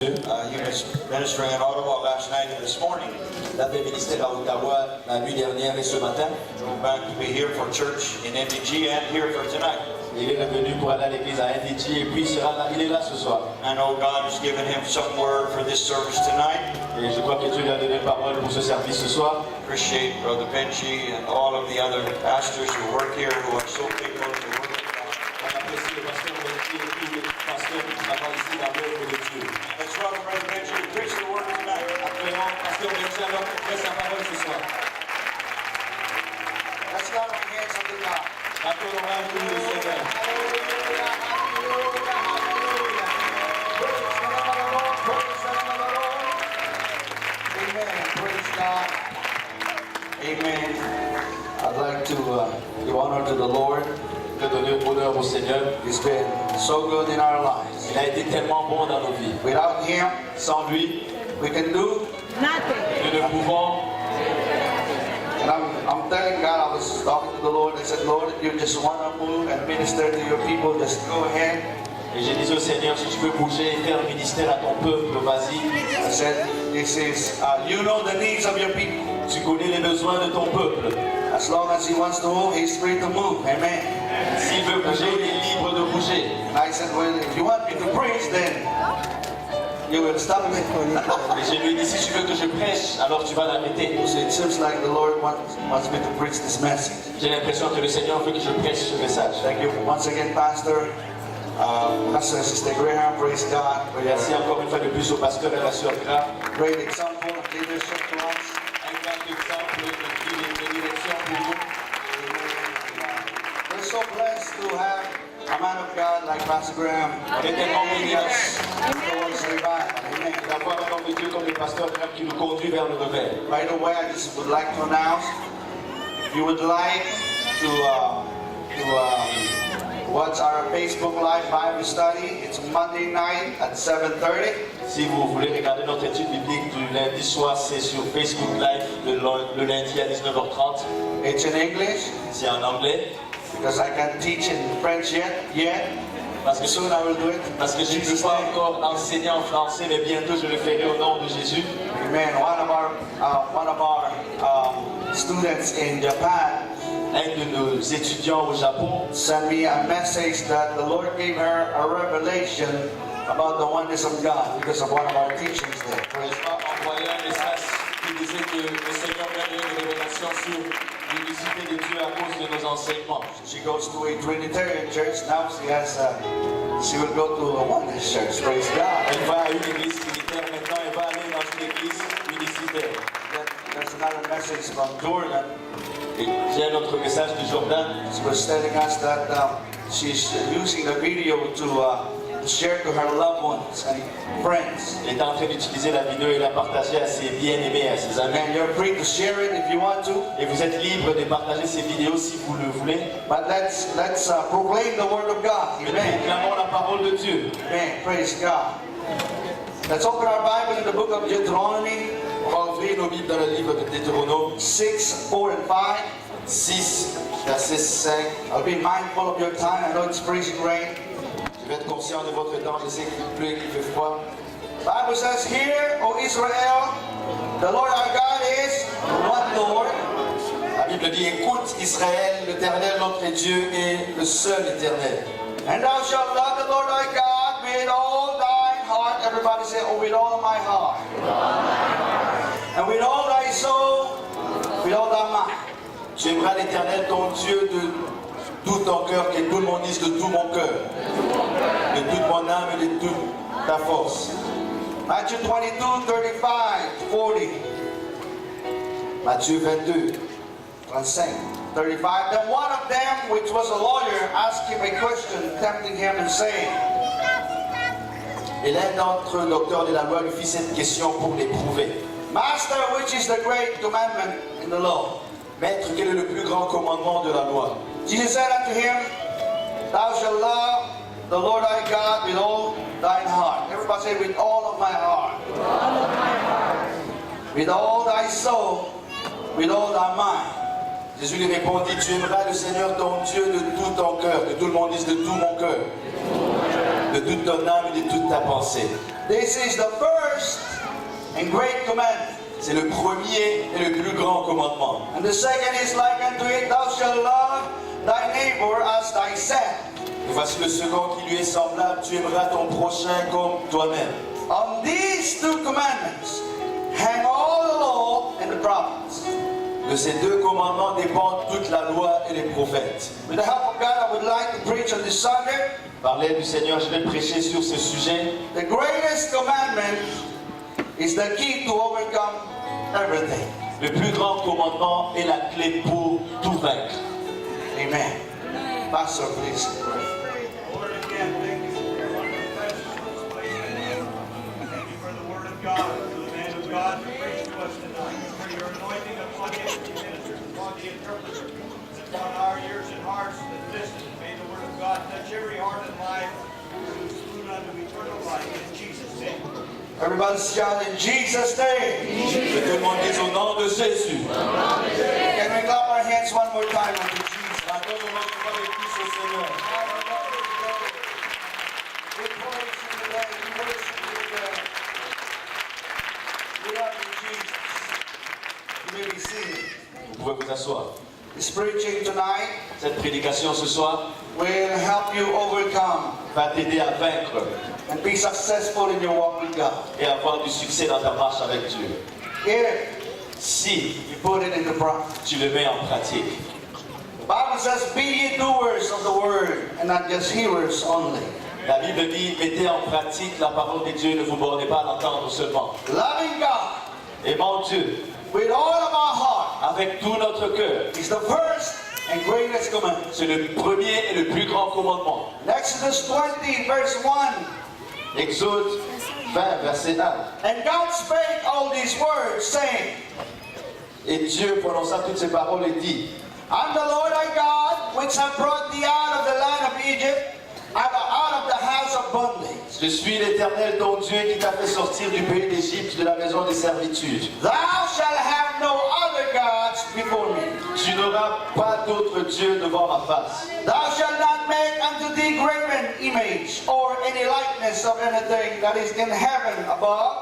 He was ministering in Ottawa last night and this morning. Il avait ministéré à Ottawa la nuit dernière et ce matin. Drove back to be here for church in NDG and here for tonight. Il est revenu pour aller à l'église à NDG et puis il est là ce soir. I know God has given him some word for this service tonight. Et je crois que Dieu lui a donné parole pour ce service ce soir. Appreciate Brother Benji and all of the other pastors who work here who are so faithful to work with God. On apprécie le pasteur Benji et tous les pasteurs qui travaillent ici dans l'œuvre de Dieu. Let's welcome Brother Benji to preach the word tonight. Appelons pasteur Benji alors pour faire sa parole ce soir. Let's clap our hands unto God. Appelons à nous le Seigneur. Amen. Praise God. Amen. I'd like to give honor to the Lord. De donner honneur au Seigneur. He's been so good in our lives. Il a été tellement bon dans nos vies. Without Him, Sans lui, we can do. nous ne pouvons. And I'm telling God, I was talking to the Lord. I said, Lord, if you just want to move and minister to your people, just go ahead. Et j'ai dit au Seigneur, si tu veux bouger et faire ministère à ton peuple, vas-y. I said, this is, you know the needs of your people. Tu connais les besoins de ton peuple. As long as He wants to move, He's free to move. Amen. S'il veut bouger, il est libre de bouger. And I said, well, if you want me to preach, then you will stop me. Et je lui ai dit, si tu veux que je prêche, alors tu vas l'arrêter. So it seems like the Lord wants me to preach this message. J'ai l'impression que le Seigneur veut que je prêche ce message. Thank you once again, Pastor. Pastor Sister Graham, praise God. Merci encore une fois de plus au pasteur et à la sœur Graham. Great example of leadership to us. Un grand exemple de direction pour nous. We're so blessed to have a man of God like Pastor Graham. On est tellement bénis Towards revival. Amen. d'avoir un homme de Dieu comme le pasteur Graham qui nous conduit vers le réveil. Right away, I just would like to announce, if you would like to watch our Facebook Live Bible study, it's Monday night at 7:30. Si vous voulez regarder notre étude biblique du lundi soir, c'est sur Facebook Live le lundi à 19h30. It's in English C'est en anglais. because I can't teach in French yet. Parce que, Soon I will do it. parce que je ne peux pas encore enseigner en français, mais bientôt je le ferai au nom de Jésus. Amen. One of our students in Japan Un de nos étudiants au Japon sent me a message that the Lord gave her a revelation about the oneness of God because of one of our teachings there. Praise God. m'a envoyé un message qui disait que le Seigneur m'a donné une révélation sur l'unicité de Dieu à cause de nos enseignements. She goes to a Trinitarian church now. She will go to a oneness church. Praise God. Elle va à une église trinitaire, maintenant elle va aller dans une église unicitaire. There's another message from Jordan. Et j'ai un autre message de Jordan. She was telling us that she's using the video to share to her loved ones and friends. Elle est en train d'utiliser la vidéo et la partager à ses bien-aimés, à ses amis. And you're free to share it if you want to. Et vous êtes libre de partager ces vidéos si vous le voulez. But let's proclaim the word of God. Mais Amen. proclamons la parole de Dieu. Amen. Praise God. Let's open our Bible in the book of Deuteronomy. On va ouvrir nos Bibles dans le livre de Deutéronome 6, 4, and 5. 6, verset 5. I'll be mindful of your time. I know it's freezing rain. Je vais être conscient de votre temps. Je sais qu'il pleut et qu'il fait froid. The Bible says, Hear, O Israel, the Lord our God is one Lord. La Bible dit, écoute Israël, l'Éternel notre Dieu est le seul Éternel. And thou shalt love the Lord thy God with all thine heart. Everybody say, oh, with all my heart. And with all thy soul, with all thy mind. Tu aimeras l'Éternel ton Dieu de tout ton cœur, que tout le monde dise de tout mon cœur, de toute mon âme et de toute ta force. Matthew 22, 35, 40. Matthieu 22, 35. Then one of them, which was a lawyer, asked him a question, tempting him and saying, Et l'un d'entre eux, docteur de la loi, lui fit cette question pour l'éprouver. Master, which is the great commandment in the law? Maître, quel est le plus grand commandement de la loi? Jesus said unto him, Thou shalt love the Lord thy God with all thine heart. Everybody say, with all of my heart. With all thy soul, with all thy mind. Jésus lui répondit, tu aimeras le Seigneur ton Dieu de tout ton cœur, que tout le monde dise de tout mon cœur, de de toute ton âme et de toute ta pensée. This is the first and great commandment. C'est le premier et le plus grand commandement. And the second is like unto it, thou shalt love thy neighbor as thyself. Et voici le second qui lui est semblable, tu aimeras ton prochain comme toi-même. On these two commandments hang all the law and the prophets. De ces deux commandements dépendent toute la loi et les prophètes. With the help of God, I would like to preach on this subject. Par l'aide du Seigneur, je vais prêcher sur ce sujet. The greatest commandment is the key to overcome everything. Le plus grand commandement est la clé pour tout vaincre. Amen. Pastor, please pray. Lord, again, thank you for your wonderful presence. Thank you for the word of God, for the man of God who preached to us tonight, for your anointing upon him as he ministered, upon the interpreter, and upon our ears and hearts that listen. May the word of God touch every heart and life to food unto eternal life. In Jesus' name. Everybody shout in Jesus' name. Que tout le monde dise au nom de Jésus. Can we clap our hands one more time unto Jesus? Accorde-moi avec tous au Seigneur. We praise you today. We worship you today. We love you, Jesus. You may be seated. Vous pouvez vous asseoir. This preaching tonight Cette prédication ce soir will help you overcome va t'aider à vaincre and be successful in your walk with God. et avoir du succès dans ta marche avec Dieu. If Si you put it into practice. tu le mets en pratique. The Bible says, be ye doers of the word and not just hearers only. La Bible dit, mettez en pratique la parole de Dieu, ne vous bornez pas à l'entendre seulement. Loving God Aimons Dieu with all of our heart avec tout notre cœur. is the first and greatest commandment. C'est le premier et le plus grand commandement. In Exodus 20 verse 1, Exode 20, verset 1. and God spake all these words, saying, Et Dieu prononça toutes ces paroles et dit, I'm the Lord thy God, which have brought thee out of the land of Egypt, out of the house of bondage. je suis l'Éternel ton Dieu qui t'a fait sortir du pays d'Égypte, de la maison des servitudes. Thou shalt have no other gods before me. Tu n'auras pas d'autre Dieu devant ma face. Thou shalt not make unto thee graven image, or any likeness of anything that is in heaven above,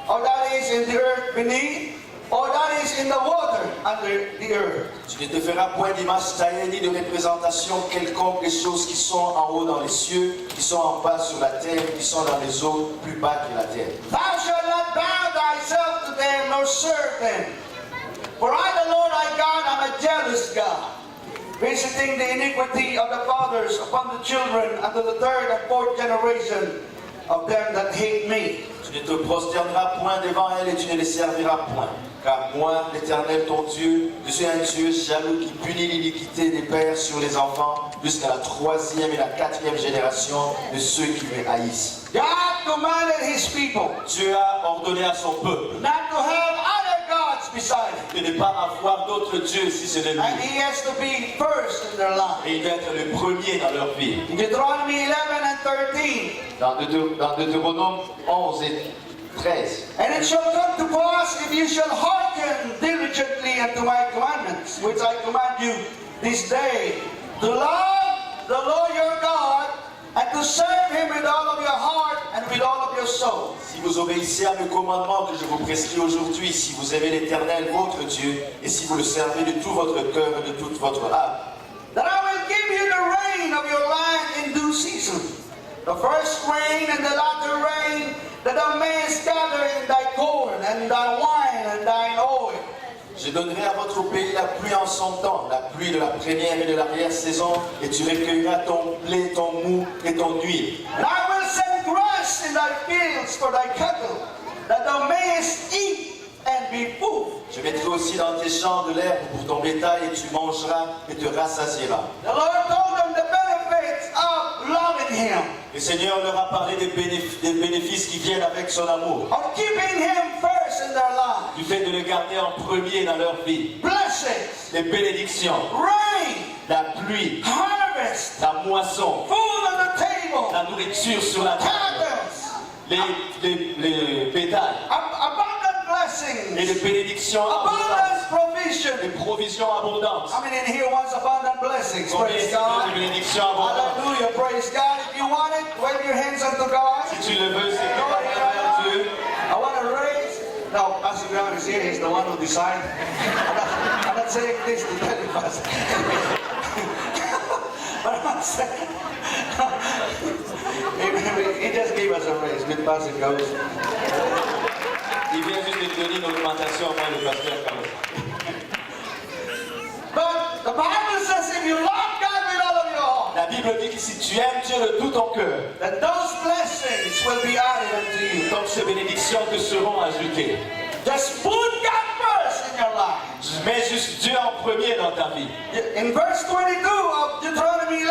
or that is in the earth beneath, or that is in the water under the earth. Tu ne te feras point d'image taillée ni de représentation quelconque des choses qui sont en haut dans les cieux, qui sont en bas sur la terre, qui sont dans les eaux plus bas que la terre. Thou shalt not bow thyself to them, nor serve them. For I, the Lord thy God, am a jealous God, visiting the iniquity of the fathers upon the children unto the third and fourth generation of them that hate me. Tu ne te prosterneras point devant elles et tu ne les serviras point. Car moi, l'Éternel ton Dieu, je suis un Dieu jaloux qui punit l'iniquité des pères sur les enfants jusqu'à la troisième et la quatrième génération de ceux qui me haïssent. God commanded his people Dieu a ordonné à son peuple not to have other gods beside him. de ne pas avoir d'autres dieux si ce n'est And lui. he has to be first in their life. Et il va être le premier dans leur vie. In Deuteronomy 11 and 13. Dans Deutéronome 11 et 13. And it shall come to pass, if you shall hearken diligently unto my commandments, which I command you this day, to love the Lord your God, and to serve him with all of your heart and with all of your soul. Si vous obéissez à mes commandements que je vous prescris aujourd'hui, si vous aimez l'Éternel, votre Dieu, et si vous le servez de tout votre cœur et de toute votre âme, That I will give you the rain of your land in due season, the first rain and the latter rain, that thou mayest gather in thy corn and thy wine and thine oil. je donnerai à votre pays la pluie en son temps, la pluie de la première et de l'arrière-saison, et tu recueilleras ton blé, ton mou et ton huile. And I will send grass in thy fields for thy cattle, that thou mayest eat and be full. Je mettrai aussi dans tes champs de l'herbe pour ton bétail, et tu mangeras et te rassasieras. The Lord told them the benefits of loving him, Le Seigneur leur a parlé des bénéfices qui viennent avec son amour, of keeping him first in their life. du fait de le garder en premier dans leur vie. Blessings, Les bénédictions, rain, la pluie, harvest, la moisson, food on the table, la nourriture sur la table, cattle, les bétails, abundant blessings, et les bénédictions abundant abondantes, provision. les provisions abondantes. How many in here wants abundant blessings? Combien Praise ici veut God. des bénédictions abondantes? Hallelujah. Praise God. If you want it, wave your hands unto God. Si tu le veux, c'est que ta main vers Dieu. I want to raise. No, Pastor Brown is here. He's the one who decided. I'm not saying this to tell you, Pastor. But I'm saying. He just gave us a raise. Good Pastor goes. Il vient juste de donner une augmentation à le pasteur Carlos. But the Bible says if you love God with all of your heart, La Bible dit que si tu aimes Dieu de tout ton cœur, that those blessings will be added unto you. donc ces bénédictions te seront ajoutées. Just put God first in your life. Mets juste Dieu en premier dans ta vie. In verse 22 of Deuteronomy 11,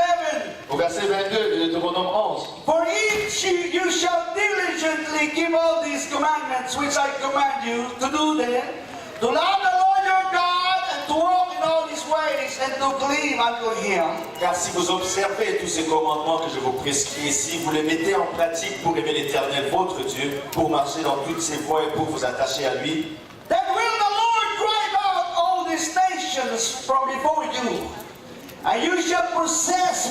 Au verset 22 de Deutéronome 11. for each you shall diligently keep all these commandments which I command you to do them, to love the Lord your God and to walk in all his ways and to cleave unto him. Car si vous observez tous ces commandements que je vous prescris, si vous les mettez en pratique pour aimer l'Éternel votre Dieu, pour marcher dans toutes ses voies et pour vous attacher à lui, Then will the Lord drive out all these nations from before you, and you shall possess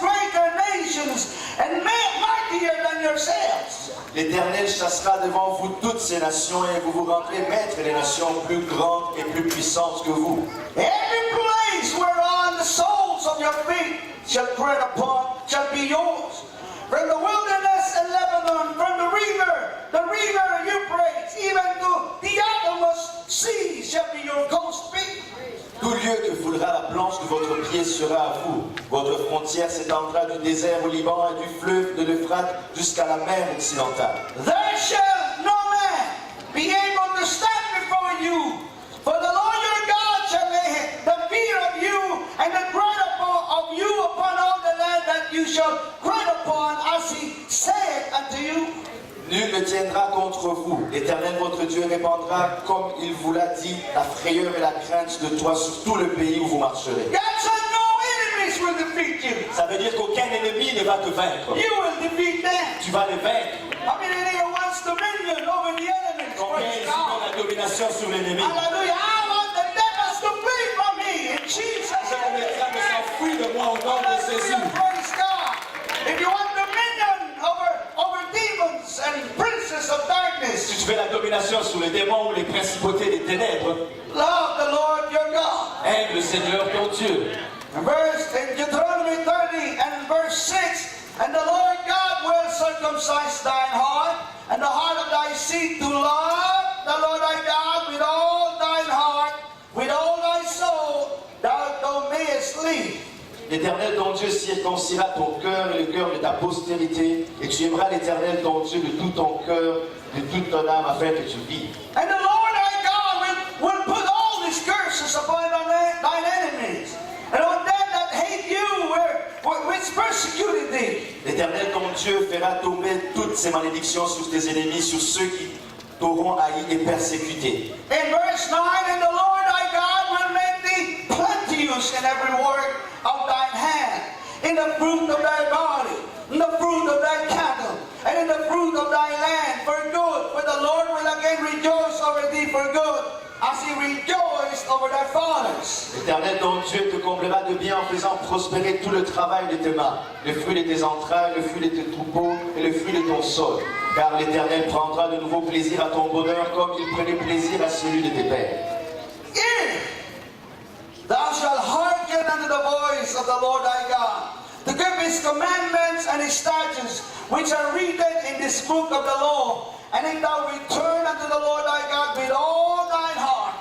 greater nations and mightier than yourselves. l'Éternel chassera devant vous toutes ces nations et vous vous rendrez maître des nations plus grandes et plus puissantes que vous. Every place whereon the soles of your feet shall tread upon shall be yours. From the wilderness and Lebanon, from the river Euphrates, even to the uttermost sea shall be your coast be. Tout lieu que foulera la planche de votre pied sera à vous. Votre frontière s'étendra du désert au Liban et du fleuve de l'Euphrate jusqu'à la mer occidentale. There shall no man be able to stand before you, for the Lord your God shall lay the fear of you and the dread of you upon all the land that you shall tread upon, as he said unto you. Nul ne tiendra contre vous. L'Éternel votre Dieu répandra, comme il vous l'a dit, la frayeur et la crainte de toi sur tout le pays où vous marcherez. God said no enemies will defeat you. Ça veut dire qu'aucun ennemi ne va te vaincre. You will defeat them. Tu vas les vaincre. I mean, it wants dominion over the enemies. Combien Praise ici God. ont la domination sur l'ennemi? Hallelujah. I want the devils to flee from me in Jesus' Le name. diable s'enfuit de moi au nom de Jésus. Hallelujah. Praise God. If you want dominion over demons and princes of darkness, Si tu veux la domination sur les démons ou les principautés des ténèbres, love the Lord your God. aime le Seigneur ton Dieu. In Deuteronomy 30 and verse 6, and the Lord God will circumcise thine heart, and the heart of thy seed to love the Lord thy God with all thine heart, with all thy soul, thou mayest live. L'Éternel ton Dieu circoncira ton cœur et le cœur de ta postérité, et tu aimeras l'Éternel ton Dieu de tout ton cœur, de toute ton âme, afin que tu vives. And the Lord thy God will put all these curses upon thine enemies, and on them that hate you, which persecuted thee. L'Éternel ton Dieu fera tomber toutes ces malédictions sur tes ennemis, sur ceux qui t'auront haï et persécuté. In verse 9, and the Lord thy God will make thee plenteous in every work of thine hand, in the fruit of thy body, in the fruit of thy cattle, and in the fruit of thy land, for good. For the Lord will again rejoice over thee for good, as he rejoiced over thy fathers. L'Éternel ton Dieu te comblera de bien en faisant prospérer tout le travail de tes mains, le fruit de tes entrailles, le fruit de tes troupeaux et le fruit de ton sol. Car l'Éternel prendra de nouveau plaisir à ton bonheur comme il prenait plaisir à celui de tes pères. If thou shalt hearken unto the voice of the Lord thy God, to keep his commandments and his statutes, which are written in this book of the law, and if thou return unto the Lord thy God with all thine heart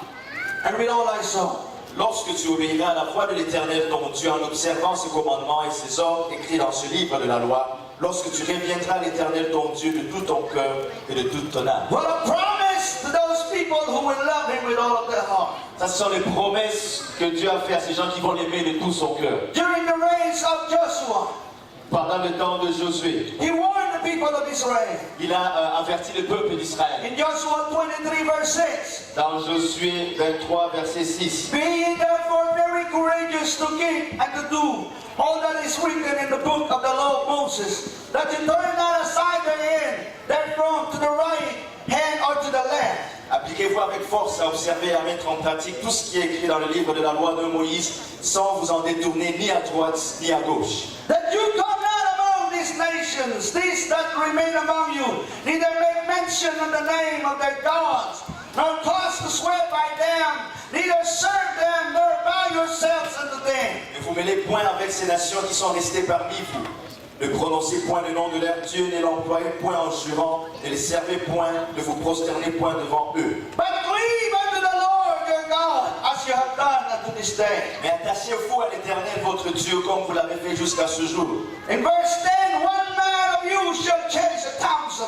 and with all thy soul. Lorsque tu obéiras à la voix de l'Éternel ton Dieu en observant ses commandements et ses ordres écrits dans ce livre de la loi, lorsque tu reviendras à l'Éternel ton Dieu de tout ton cœur et de toute ton âme. What a promise to those people who will love him with all of their heart. Ça, ce sont les promesses que Dieu a faites à ces gens qui vont l'aimer de tout son cœur. During the reigns of Joshua, Pendant le temps de Josué, he warned the people of Israel. il a averti le peuple d'Israël. In Joshua 23 verse 6, Dans Josué 23, verset 6. be ye therefore very courageous to keep and to do all that is written in the book of the law of Moses, that you turn not aside therefrom to the right hand or to the left. Appliquez-vous avec force à observer et à mettre en pratique tout ce qui est écrit dans le livre de la loi de Moïse, sans vous en détourner ni à droite ni à gauche. That you come not among these nations nations, these that remain among you, neither make mention of the name of their gods, nor cause to swear by them, neither serve them, nor bow yourselves unto them. Ne vous mêlez point avec ces nations qui sont restées parmi vous. Ne prononcez point le nom de leur Dieu, ne l'employez point en jurant, ne les servez point, ne vous prosternez point devant eux. But cleave unto the Lord your God, as you have done unto this day. Mais attachez-vous à l'Éternel votre Dieu comme vous l'avez fait jusqu'à ce jour. In verse 10, one man of you shall chase 1,000.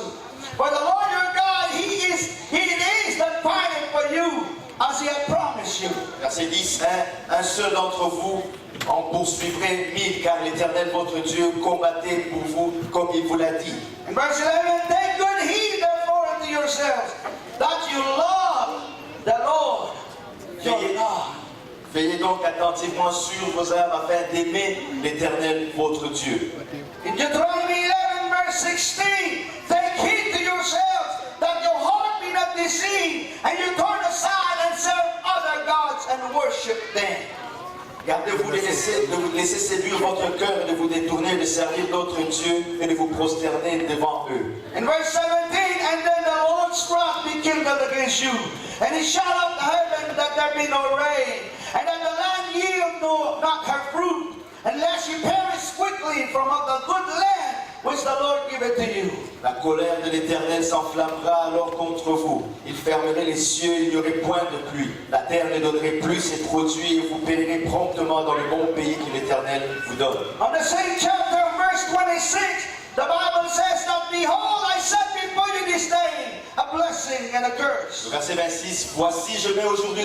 For the Lord your God, He it is that fighteth for you, as He hath promised you. Verset 10, un seul d'entre vous en poursuivrait 1000, car l'Éternel votre Dieu combattait pour vous comme il vous l'a dit. In verse 11, take good heed therefore unto yourselves, that you love the Lord your God. Veillez donc attentivement sur vos âmes afin d'aimer l'Éternel votre Dieu. In Deuteronomy 11, verse 16, take heed to yourselves, that your heart be not deceived, and you turn aside and serve other gods and worship them. Gardez-vous de vous laisser séduire votre cœur et de vous détourner de servir d'autres dieux et de vous prosterner devant eux. In verse 17, and then the Lord's wrath be kindled against you, and He shut up the heaven that there be no rain, and that the land yield not her fruit, unless you perish quickly from out the good land which the Lord giveth to you. La colère de l'Éternel s'enflammera alors contre vous. Il fermerait les cieux, il n'y aurait point de pluie. La terre ne donnerait plus ses produits et vous périrez promptement dans le bon pays que l'Éternel vous donne. On the same chapter, verse 26, the Bible says that, behold, I set before you this day a blessing and a curse. Verset 26, voici je mets aujourd'hui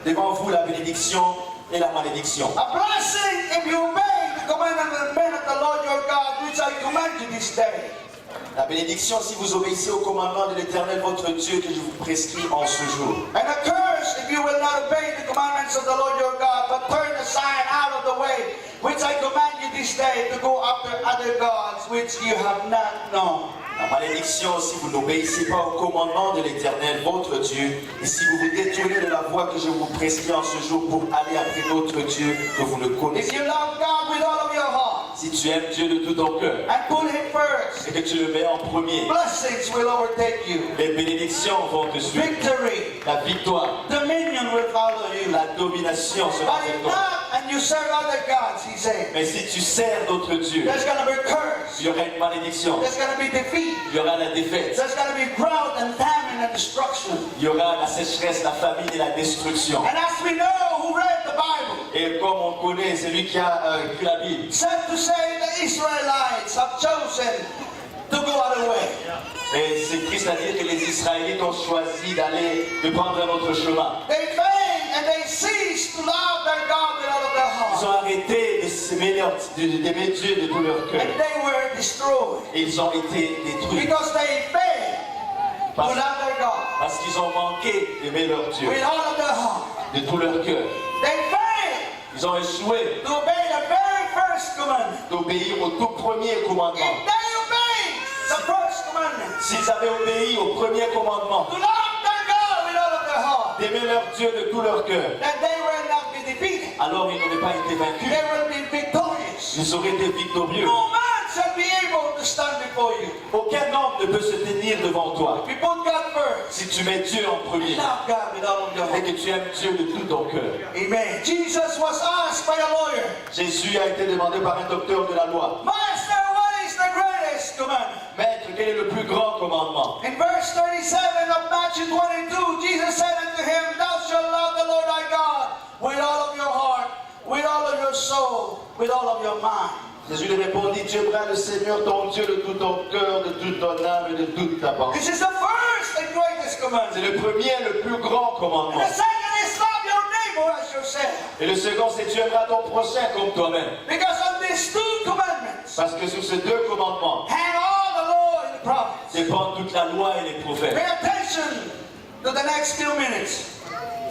devant vous la bénédiction et la malédiction. A blessing if you obey the commandment of the Lord your God, which I command you this day. La bénédiction si vous obéissez au commandement de l'Éternel votre Dieu que je vous prescris en ce jour. And a curse if you will not obey the commandments of the Lord your God, but turn aside out of the way, which I command you this day, to go after other gods which you have not known. La malédiction si vous n'obéissez pas au commandement de l'Éternel votre Dieu, et si vous vous détournez de la voie que je vous prescris en ce jour pour aller après d'autres dieux que vous ne If connaissez you love God with all of your heart Si tu aimes Dieu de tout ton cœur and put Him first, et que tu le mets en premier, blessings will overtake you. les bénédictions vont te suivre. Victory, La victoire, dominion will follow you. la domination sera But avec if toi. not, and you serve other gods, He said, Mais si tu sers d'autres dieux, there's going to be curse. il y aura une malédiction, There's going to be defeat. il y aura la défaite, There's going to be drought and famine and destruction. il y aura la sécheresse, la famine et la destruction. And as we know who read the Bible, Et comme on connaît celui qui a écrit la Bible, said to say the Israelites have chosen to go other way. et c'est triste à dire que les Israélites ont choisi de prendre un autre chemin. They failed and they ceased to love their God with all of their Ils heart. ont arrêté d'aimer Dieu de tout leur cœur. And they were destroyed Et ils ont été détruits because they failed to parce, love their God parce qu'ils ont manqué d'aimer leur Dieu with all of their heart. de tout leur cœur. They failed Ils ont échoué to obey the very first commandment. d'obéir au tout premier commandement. If they obeyed the first commandment, S'ils avaient obéi au premier commandement, to love their God with all of their heart, d'aimer leur Dieu de tout leur cœur, then they will not be defeated. alors ils n'auraient pas été vaincus. They will be victorious. Ils auraient été victorieux. No man shall be able to stand before you. Aucun homme ne peut se tenir devant toi We put God first. si tu mets Dieu en premier Love God with all of your et heart. que tu aimes Dieu de tout ton cœur. Amen. Jesus was asked by a lawyer, Jésus a été demandé par un docteur de la loi, Master, what is the greatest commandment? Maître, quel est le plus grand commandement? In verse 37 of Matthew 22, Jesus said unto him, Thou shalt love the Lord thy God with all of your heart, with all of your soul, with all of your mind. Jésus lui répondit, tu aimeras le Seigneur ton Dieu de tout ton cœur, de toute ton âme et de toute ta pensée. This is the first and greatest C'est commandment. le premier et le plus grand And commandement. the second is love your neighbor as yourself. Et le second, c'est tu aimeras ton prochain comme toi-même. Because on these two commandments Parce que sur ces deux commandements hang all the law and the prophets. dépendent toute la loi et les prophètes. Pay attention to the next few minutes.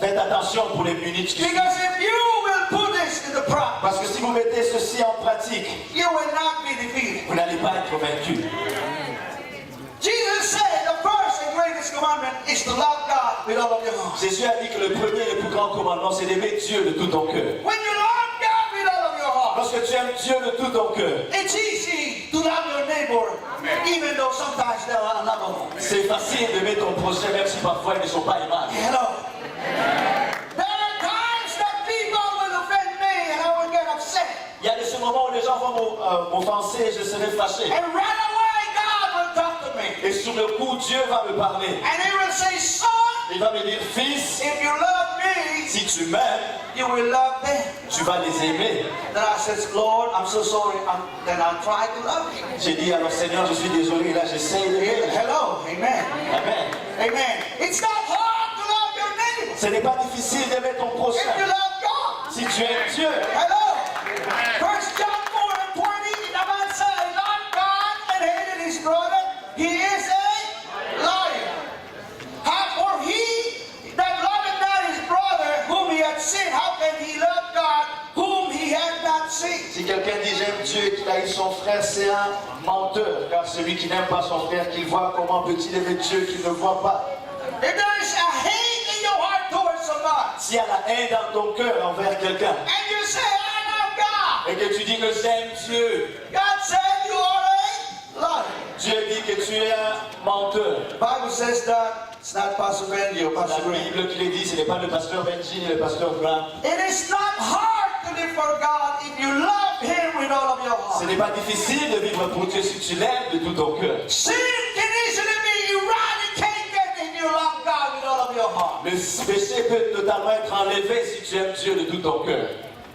Faites attention pour les minutes qui suivent. Because if you will put this into practice, Parce que si vous mettez ceci en pratique, you will not be defeated. vous n'allez pas être vaincu. Jesus said the first and greatest commandment is to love God with all of your heart. Jésus a dit que le premier et le plus grand commandement, c'est d'aimer Dieu de tout ton cœur. When you love God with all of your heart, Lorsque tu aimes Dieu de tout ton cœur, it's easy to love your neighbor, even though sometimes they are unlovable. C'est facile d'aimer ton prochain même si parfois ils ne sont pas aimables. Hello. There are times that people will offend me and I will get upset. Il y a de ces moments où les gens vont m'offenser et je serai fâché. And right away God will talk to me. Et sur le coup, Dieu va me parler. And He will say, son, Il va me dire, fils, if you love me, si tu m'aimes, you will love them. tu vas les aimer. Then I said, Lord, I'm so sorry. Then I'll try to love you. J'ai dit, alors Seigneur, je suis désolé, là j'essaie de l'aimer. Hello. Amen. Amen. Amen. It's not hard to love your neighbor Ce n'est pas difficile d'aimer ton if you prochain. love God. Si tu aimes Dieu, Hello. 1 John 4:20, the man said, love God and hated his brother. He is a liar. For he that loveth not his brother whom he hath seen, how can he love God whom he hath not seen? si quelqu'un dit j'aime Dieu et qu'il haït son frère, c'est un menteur. Car celui qui n'aime pas son frère, qu'il voit, comment peut-il aimer Dieu qu'il ne voit pas? If there is a hate in your heart towards somebody, S'il y a la haine dans ton cœur envers quelqu'un, and you say, I love God, et que tu dis que j'aime Dieu, God said you are a liar. Dieu dit que tu es un menteur. The Bible says that. It's not Pastor Benji or La Pastor Green. Bible qui le dit, ce n'est pas le pasteur Benji ni le pasteur Graham. It is not hard to live for God if you love Him with all of your Ce heart. n'est pas difficile de vivre pour Dieu si tu l'aimes de tout ton cœur. Sin can easily be eradicated if you love God with all of your heart. Le péché peut totalement être enlevé si tu aimes Dieu de tout ton cœur.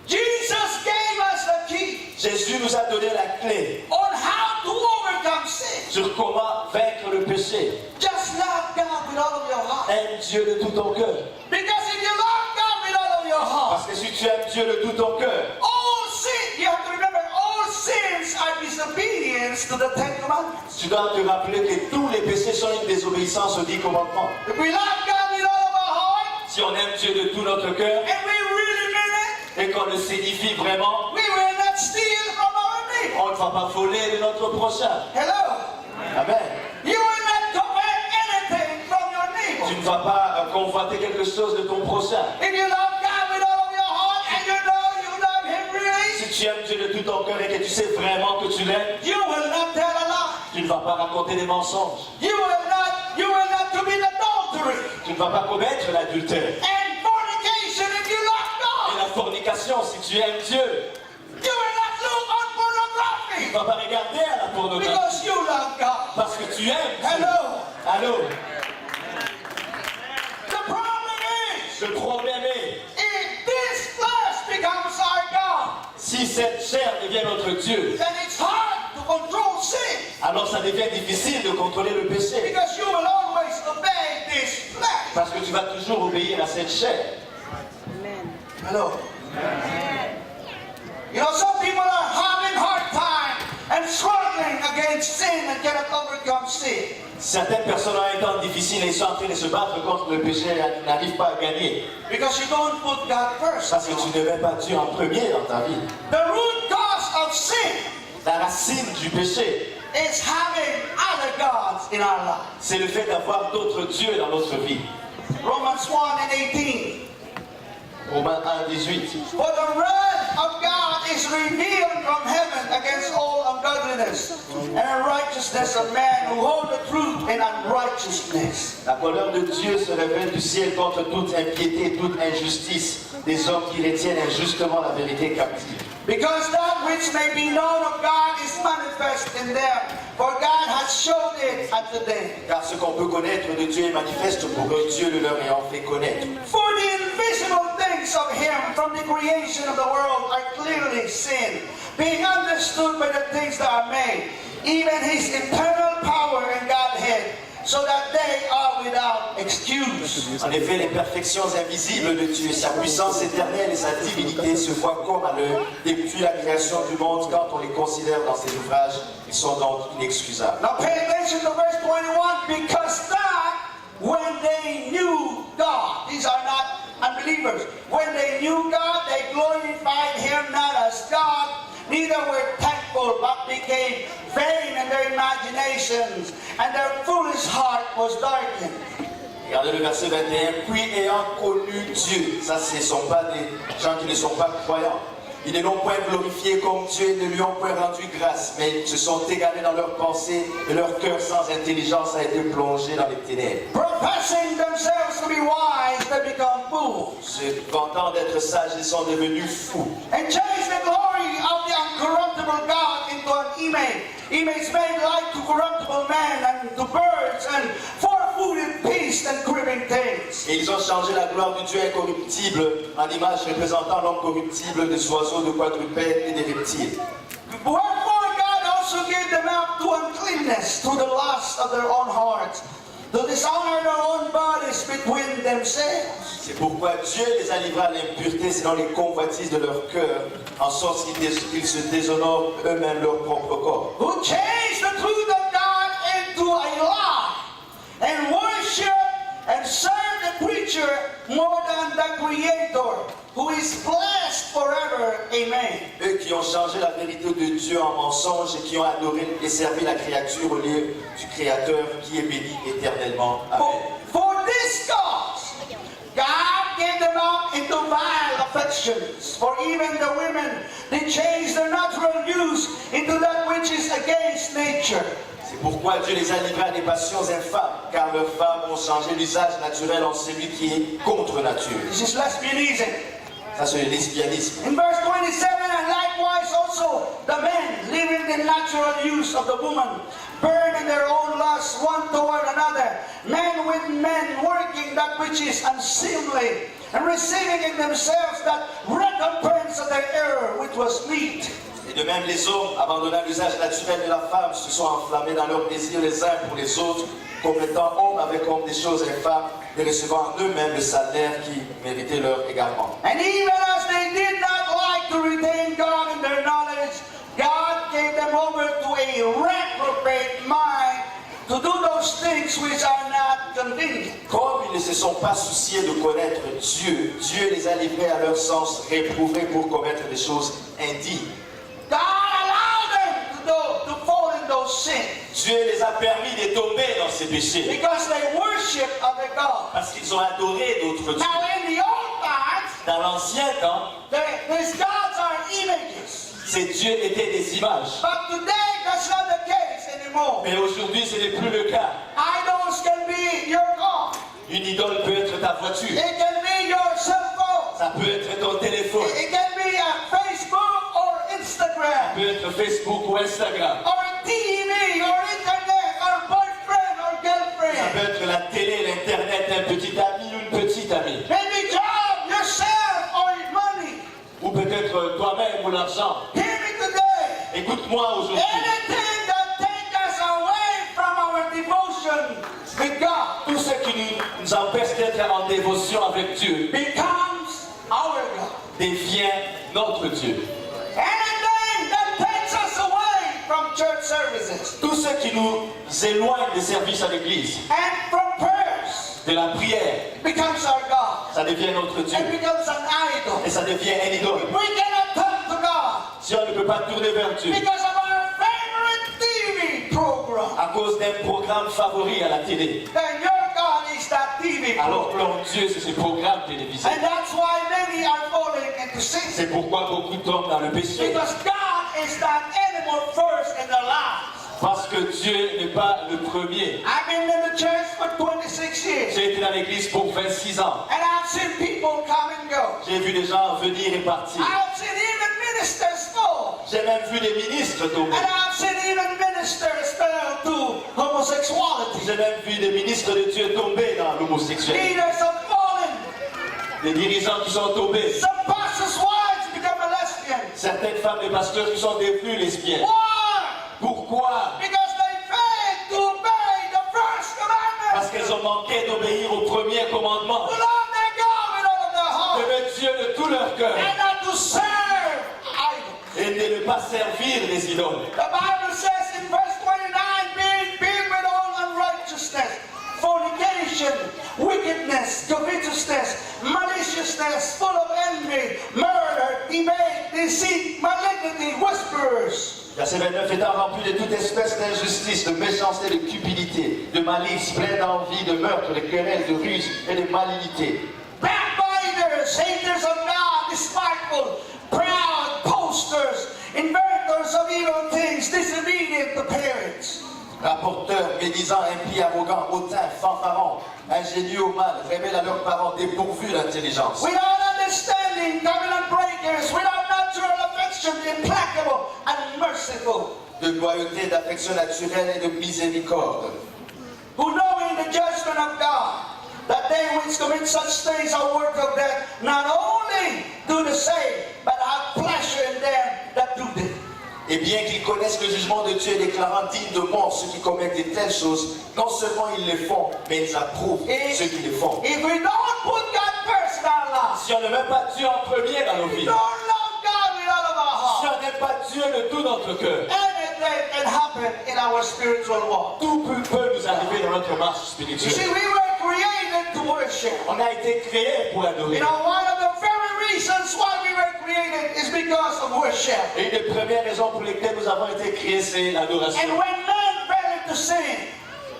Jesus gave us the key Jésus nous a donné la clé on how to overcome sin. sur comment vaincre le péché. Just love God with all of your heart. Aime Dieu de tout ton cœur. Because if you love God with all of your heart, Parce que si tu aimes Dieu de tout ton cœur, all sin, you have to remember, all sins are disobedience to the Ten Commandments. tu dois te rappeler que tous les péchés sont une désobéissance aux 10 commandements. If we love God with all of our heart, Si on aime Dieu de tout notre cœur and we really mean it, et qu'on le signifie vraiment, we will not steal from our neighbor. on ne va pas voler de notre prochain. Hello. Amen. You will not covet anything from your neighbor. Tu ne vas pas convoiter quelque chose de ton prochain. If you love God with all of your heart and you know you love Him really, Si tu aimes Dieu de tout ton cœur et que tu sais vraiment que tu l'aimes, you will not tell a lie. tu ne vas pas raconter des mensonges. You will not commit adultery Tu ne vas pas commettre l'adultère. and fornication if you love Et God. la fornication, si tu aimes Dieu, You will not look on tu pornography ne vas pas regarder à la pornographie because you love God. parce que tu aimes Dieu. Hello. Allô? The problem is, Le problème est, if this flesh becomes our God, si cette chair devient notre Dieu, then it's hard to control sin alors ça devient difficile de contrôler le péché. because you will always obey this flesh. Parce que tu vas toujours obéir à cette chair. Hello. You know, some people are having hard time and struggling against sin and cannot overcome sin. Certaines personnes ont un temps difficile et sont en train de se battre contre le péché et n'arrivent pas à gagner. Because you don't put God first. Parce que tu ne mets pas Dieu en premier dans ta vie. The root cause of sin La racine du péché, is having other gods in our life. c'est le fait d'avoir d'autres dieux dans notre vie. Romans 1:18. Romains 1, 18. For the wrath of God is revealed from heaven against all ungodliness and unrighteousness of man who hold the truth in unrighteousness. La colère de Dieu se révèle du ciel contre toute impiété, toute injustice des hommes qui retiennent injustement la vérité captive. Because that which may be known of God is manifest in them, for God has shown it unto them. Car ce qu'on peut connaître de Dieu est manifeste pour eux, Dieu le leur ayant fait connaître. For the invisible things of Him from the creation of the world are clearly seen, being understood by the things that are made, even His eternal power and Godhead, so that they are without excuse. En effet, les perfections invisibles de Dieu, sa puissance éternelle et sa divinité se voient comme à l'œuvre depuis la création du monde quand on les considère dans ses ouvrages. Ils sont donc inexcusables. Now pay attention to verse 21, because that when they knew God, these are not unbelievers, when they knew God, they glorified Him not as God, neither were thankful, but became vain in their imaginations, and their foolish heart was darkened. Regardez le verset 21. Puis ayant connu Dieu, ça ce ne sont pas des gens qui ne sont pas croyants. Ils ne l'ont point glorifié comme Dieu, ils ne lui ont point rendu grâce, mais ils se sont égarés dans leurs pensées et leur cœur sans intelligence a été plongé dans les ténèbres. Professing themselves to be wise, they become fools. Se vantant d'être sages, ils sont devenus fous. And changed the glory of the uncorruptible God into an image made like to corruptible man and to birds and four-footed beasts and creeping things. Et ils ont changé la gloire du Dieu incorruptible en image représentant l'homme corruptible des oiseaux, de quadrupèdes et des reptiles. Wherefore God also gave them up to uncleanness, to the lust of their own hearts, to dishonor their own bodies between themselves. C'est pourquoi Dieu les a livrés à l'impureté selon les convoitises de leur cœur, en sorte qu'ils se déshonorent eux-mêmes leur propre corps. Who changed the truth of God into a lie, and worship and serve the creature more than the Creator, who is blessed forever. Amen. Eux qui ont changé la vérité de Dieu en mensonge et qui ont adoré et servi la créature au lieu du Créateur qui est béni éternellement. Amen. For this cause, God gave them up into vile affections. For even the women, they changed their natural use into that which is against nature. C'est pourquoi Dieu les a livrés à des passions infâmes, car leurs femmes ont changé l'usage naturel en celui qui est contre nature. This is lesbianism. Ça, c'est le lesbianisme. In verse 27, and likewise also the men, leaving the natural use of the woman, burn in their own lust one toward another, men with men working that which is unseemly, and receiving in themselves that recompense of their error which was meet. Et de même, les hommes, abandonnant l'usage naturel de la femme, se sont enflammés dans leurs désirs les uns pour les autres, complétant homme avec homme des choses infâmes, et recevant eux-mêmes le salaire qui méritait leur également. And even as they did not like to retain God in their knowledge, God gave them over to a reprobate mind to do those things which are not convenient. Comme ils ne se sont pas souciés de connaître Dieu, Dieu les a livrés à leur sens réprouvé pour commettre des choses indignes. God allowed them to fall in those sins Dieu les a permis de tomber dans ces péchés because they worship other gods. parce qu'ils ont adoré d'autres dieux. Now in the old times, Dans l'ancien temps, these gods are images. ces dieux étaient des images. But today that's not the case anymore. Mais aujourd'hui, ce n'est plus le cas. Idols can be your God. Une idole peut être ta voiture. It can be your cell phone. Ça peut être ton téléphone. It can be a Facebook or Ça Instagram peut être Facebook ou Instagram. or a TV or internet or boyfriend or Ça girlfriend. peut être la télé, l'internet, un petit ami ou une petite amie. Maybe job, yourself or money. Ou peut-être toi-même ou l'argent. Hear me today. Écoute-moi aujourd'hui. Anything that takes us away from our devotion with God Tout ce qui nous empêche d'être en dévotion avec Dieu becomes our God. devient notre Dieu. Anything that takes us away from church services Tout ce qui nous éloigne des services à l'église, and from prayers de la prière, becomes our God. ça devient notre Dieu. It becomes an idol. Et ça devient un idole. We cannot turn to God Si on ne peut pas tourner vers Dieu because of our favorite TV program. à cause d'un programme favori à la télé, Then your God is that TV alors program. leur Dieu, c'est ce programme télévisé. And that's why many are falling into sin. C'est pourquoi beaucoup tombent dans le péché. Because God is that animal first in their lives. Parce que Dieu n'est pas le premier. I've been in the church for 26 years. J'ai été dans l'église pour 26 ans. And I've seen people come and go. J'ai vu des gens venir et partir. I've seen even ministers fall. J'ai même vu des ministres tomber. And I've seen even ministers fell to homosexuality. J'ai même vu des ministres de Dieu tomber dans l'homosexualité. Leaders have fallen. Des dirigeants qui sont tombés. Some pastors' wives become a lesbian. Certaines femmes de pasteurs qui sont devenues lesbiennes. Why? Pourquoi? Because they failed to obey the first commandment. Parce qu'elles ont manqué d'obéir au premier commandement. To love their God with all of their heart. D'aimer Dieu de tout leur cœur. And not to serve idols. Et de ne pas servir les idoles. The Bible says in verse 29, being filled with all unrighteousness, fornication, wickedness, covetousness, maliciousness, full of envy, murder, debate, deceit, malignity, whisperers. Verset 29, étant rempli de toute espèce d'injustice, de méchanceté, de cupidité, de malice, plein d'envie, de meurtre, de querelle, de ruse et de malignité. Backbiters, haters of God, despiteful, proud, boasters, inventors of evil things, disobedient to parents. Rapporteurs, médisants, impies, arrogants, hautains, fanfarons, ingénieux au mal, révèlent à leurs parents dépourvus d'intelligence. Without understanding, covenant breakers, without natural affection, implacable and merciful. De loyauté, d'affection naturelle et de miséricorde. Who knowing the judgment of God, that they which commit such things are worth of death, not only do the same, but have pleasure in them that do them. Et bien qu'ils connaissent le jugement de Dieu, déclarant dignes de mort ceux qui commettent de telles choses, non seulement ils les font, mais ils approuvent ceux qui les font. If we don't put God first in our lives, Si on ne met pas Dieu en premier dans nos we vies, don't love God with all of our si heart, on n'aime pas Dieu de tout notre cœur, anything can happen in our spiritual walk. tout peut nous arriver dans notre marche You spirituelle. see, we were created to worship. On a été créés pour adorer. You know, one of the very reasons why we were created is because of worship. Et une des premières raisons pour lesquelles nous avons été créés, c'est l'adoration. And when man fell into sin,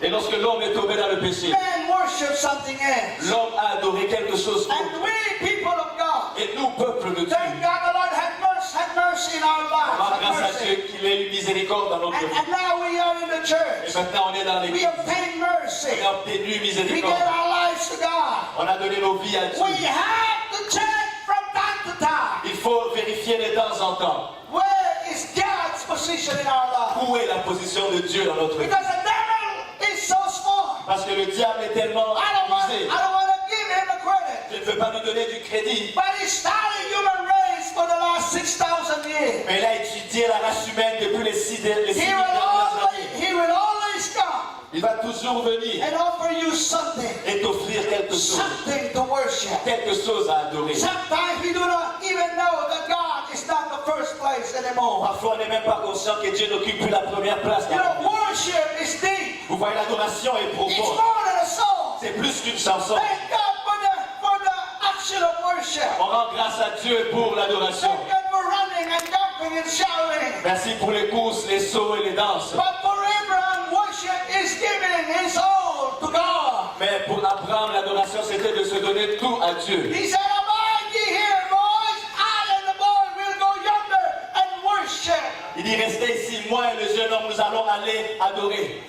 Et lorsque l'homme est tombé dans le péché, man worshiped something else. l'homme a adoré quelque chose d'autre. And we, people of God, Et nous, peuple de Dieu, thank God the Lord had mercy in our lives. rends had grâce à mercy. Dieu qu'il ait eu miséricorde dans notre And, vie. and now we are in the Et church. maintenant, on est dans We l'église. obtain mercy. On a obtenu We miséricorde. give our lives to God. On a donné nos vies à We Dieu. have to check from time to time. Il faut vérifier de temps en temps Where is God's position in our lives? où est la position de Dieu dans notre vie. Because the devil is so smart. Parce que le diable est tellement I don't want abusé. to give him the credit. Je ne peux pas lui donner du crédit. But he studied human race for the last 6,000 years. Mais il a étudié la race humaine depuis les 6 dernières années. He will always come Il va toujours venir and offer you something. et t'offrir quelque chose. Something to worship. Quelque chose à adorer. Sometimes we do not even know that God is not the first place anymore. Parfois, on n'est même pas conscient que Dieu n'occupe plus la première place. You know, worship is deep. Vous voyez, l'adoration est It's profonde. more than a song. C'est plus qu'une chanson. Thank God for the action of worship. On rend grâce à Dieu pour l'adoration. Thank God for running and jumping and shouting. Merci pour les courses, les sauts et les danses. But for Abraham, worship is giving his all to God. Mais pour Abraham, l'adoration, c'était de se donner tout à Dieu. He said, abide ye here, boys. I and the boy will go yonder and worship. Il dit, restez ici, moi et le jeune homme, nous allons aller adorer.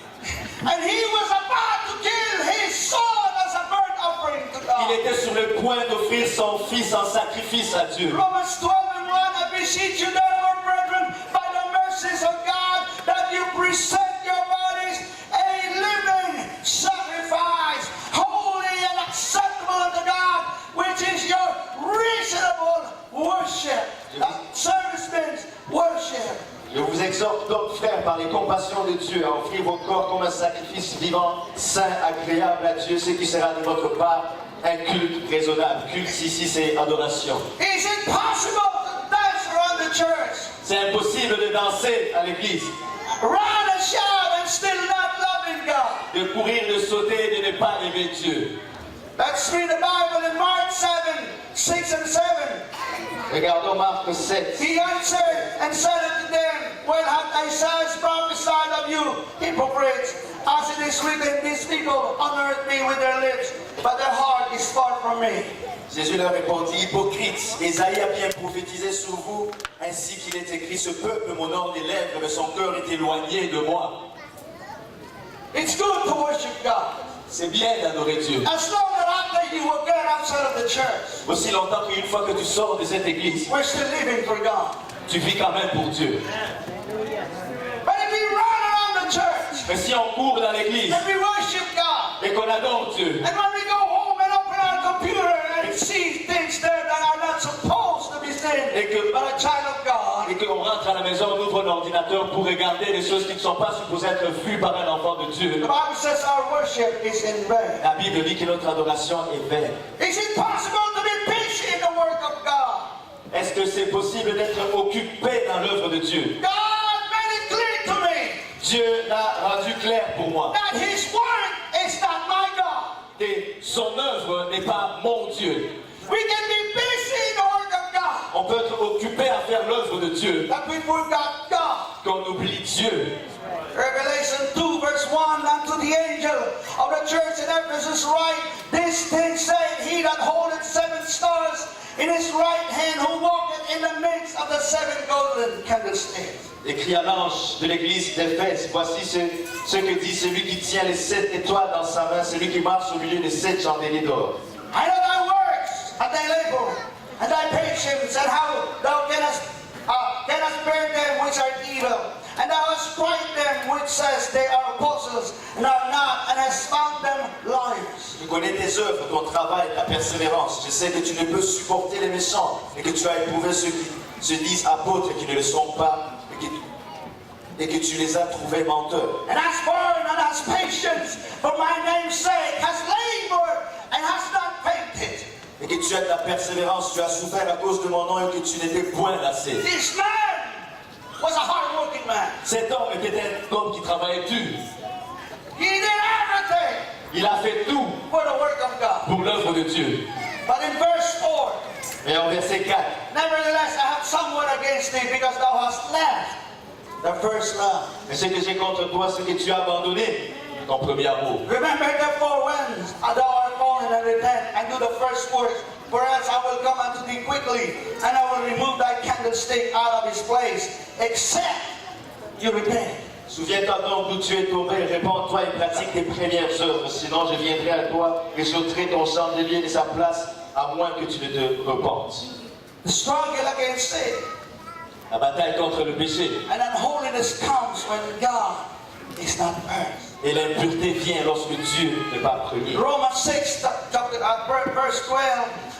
And he was about to give his son as a burnt offering to God. Il était sur le point d'offrir son fils en sacrifice à Dieu. Romans 12:1, I beseech you therefore, brethren, by the mercies of God, that you present your bodies a living sacrifice, holy and acceptable unto God, which is your reasonable worship. Service means worship. Je vous exhorte donc, frères, par les compassions de Dieu, à offrir vos corps comme un sacrifice vivant, saint, agréable à Dieu, ce qui sera de votre part un culte raisonnable. Culte ici, c'est adoration. Is it possible to dance around the church? C'est impossible de danser à l'église, Run and shout and still not loving God. de courir, de sauter et de ne pas aimer Dieu. Let's read the Bible in Mark 7:6 and 7. Regardons Marc 7. He answered and said unto them, well hath Isaiah prophesied of you, hypocrites, as it is written, these people honor me with their lips, but their heart is far from me. Jésus leur répondit, hypocrites, Ésaïe a bien prophétisé sur vous, ainsi qu'il est écrit, ce peuple m'honore des lèvres, mais son cœur est éloigné de moi. It's good to worship God, C'est bien d'adorer Dieu. as long as after you will get outside of the church, Aussi longtemps qu'une fois que tu sors de cette église, we're still living for God. tu vis quand même pour Dieu. But if we run around the church, Mais si on court dans l'église and we worship God, et qu'on adore Dieu, and when we go home and open our computer and see things there that are not supposed to be seen, but a child of God, et qu'on rentre à la maison, on ouvre l'ordinateur pour regarder des choses qui ne sont pas supposées être vues par un enfant de Dieu, the Bible says our worship is in vain. la Bible dit que notre adoration est vaine. Is it possible to be busy in the work of God? Est-ce que c'est possible d'être occupé dans l'œuvre de Dieu? God made it clear to me Dieu l'a rendu clair pour moi. that His work is not my God. Et son œuvre n'est pas mon Dieu. We can be busy in the work of God, On peut être occupé à faire l'œuvre de Dieu, but we forgot God. qu'on oublie Dieu. Revelation 2:1, unto the angel of the church in Ephesus write, this thing saith he that holdeth 7 stars in his right hand, who walketh in the midst of the 7 golden candlesticks. Écrit à l'ange de l'église d'Éphèse, voici ce que dit celui qui tient les 7 étoiles dans sa main, celui qui marche au milieu des 7 chandeliers d'or. I know thy works, and thy labor, and thy patience, and how thou canst bear them which are evil, and thou hast tried them which says they are apostles, and are not, and hast found them liars. Je connais tes œuvres, ton travail, ta persévérance. Je sais que tu ne peux supporter les méchants, et que tu as éprouvé ceux qui se disent apôtres et qui ne le sont pas, et que tu les as trouvés menteurs. And hast borne and hast patience for my name's sake, hast labored and hast not fainted. Et que tu as de la persévérance, tu as souffert à cause de mon nom et que tu n'étais point lassé. This man was a hard-working man. Cet homme était un homme qui travaillait dur. He did everything Il a fait tout for the work of God. pour l'œuvre de Dieu. But in verse 4, Et en verset 4, nevertheless I have somewhat against thee, because thou hast left the first love. mais ce que j'ai contre toi, c'est que tu as abandonné ton premier amour. Remember therefore when thou art fallen, and repent, and do the first works, for else I will come unto thee quickly, and I will remove thy candlestick out of his place, except you repent. Souviens-toi donc d'où tu es tombé, répands-toi et pratique tes premières œuvres, sinon je viendrai à toi et j'ôterai ton chandelier de sa place, à moins que tu ne te repentes. The struggle against sin La bataille contre le péché and unholiness comes when God is not first. et l'impureté vient lorsque Dieu n'est pas premier. Romans 6, verse 12,